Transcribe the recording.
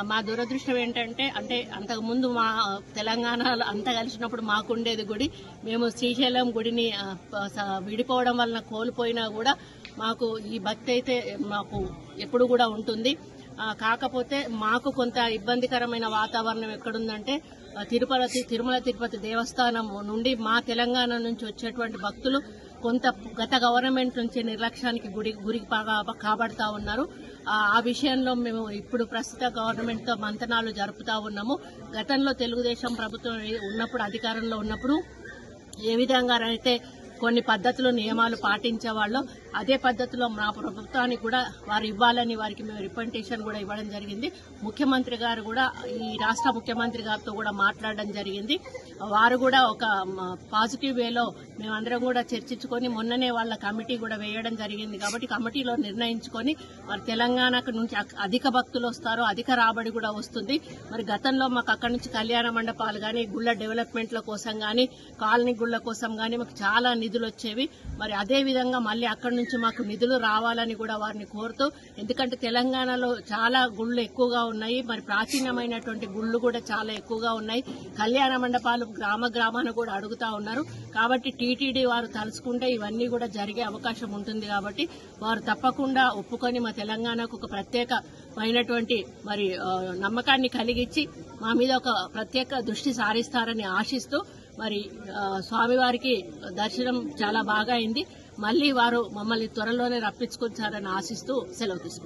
మా దురదృష్టం ఏంటంటే అంతకుముందు మా తెలంగాణలో అంతా కలిసినప్పుడు మాకుండేది గుడి. మేము శ్రీశైలం గుడిని విడిపోవడం వలన కోల్పోయినా కూడా మాకు ఈ భక్తి అయితే మాకు ఎప్పుడు కూడా ఉంటుంది. కాకపోతే మాకు కొంత ఇబ్బందికరమైన వాతావరణం ఎక్కడుందంటే తిరుమల తిరుపతి దేవస్థానం నుండి మా తెలంగాణ నుంచి వచ్చేటువంటి భక్తులు కొంత గత గవర్నమెంట్ నుంచి నిర్లక్ష్యానికి గురికి కాబడతా ఉన్నారు. ఆ విషయంలో మేము ఇప్పుడు ప్రస్తుత గవర్నమెంట్ తో మంతనాలు జరుపుతా ఉన్నాము. గతంలో తెలుగుదేశం ప్రభుత్వం ఉన్నప్పుడు అధికారంలో ఉన్నప్పుడు ఏ విధంగా అయితే కొన్ని పద్ధతులు నియమాలు పాటించేవాళ్ళు అదే పద్ధతిలో మా ప్రభుత్వానికి కూడా వారు ఇవ్వాలని వారికి మేము రిప్రజెంటేషన్ కూడా ఇవ్వడం జరిగింది. ముఖ్యమంత్రి గారు కూడా ఈ రాష్ట్ర ముఖ్యమంత్రి గారితో కూడా మాట్లాడడం జరిగింది. వారు కూడా ఒక పాజిటివ్ వేలో మేమందరం కూడా చర్చించుకొని మొన్ననే వాళ్ళ కమిటీ కూడా వేయడం జరిగింది. కాబట్టి కమిటీలో నిర్ణయించుకొని మరి తెలంగాణకు నుంచి అధిక భక్తులు వస్తారు, అధిక రాబడి కూడా వస్తుంది. మరి గతంలో మాకు అక్కడి నుంచి కళ్యాణ మండపాలు కానీ గుళ్ళ డెవలప్మెంట్ల కోసం కానీ కాలనీ గుళ్ళ కోసం కానీ మాకు చాలా నిధులు వచ్చేవి. మరి అదే విధంగా మళ్ళీ అక్కడి నుంచి మాకు నిధులు రావాలని కూడా వారిని కోరుతూ, ఎందుకంటే తెలంగాణలో చాలా గుళ్ళు ఎక్కువగా ఉన్నాయి, మరి ప్రాచీనమైనటువంటి గుళ్ళు కూడా చాలా ఎక్కువగా ఉన్నాయి. కళ్యాణ మండపాలు గ్రామాన కూడా అడుగుతా ఉన్నారు. కాబట్టి టీటీడీ వారు తలుచుకుంటే ఇవన్నీ కూడా జరిగే అవకాశం ఉంటుంది. కాబట్టి వారు తప్పకుండా ఒప్పుకొని మా తెలంగాణకు ఒక ప్రత్యేకమైనటువంటి మరి నమ్మకాన్ని కలిగించి మా మీద ఒక ప్రత్యేక దృష్టి సారిస్తారని ఆశిస్తూ మరి స్వామివారికి దర్శనం చాలా బాగా అయింది. మళ్లీ వారు మమ్మల్ని త్వరలోనే రప్పించుకొచ్చారని ఆశిస్తూ సెలవు తీసుకుంటారు.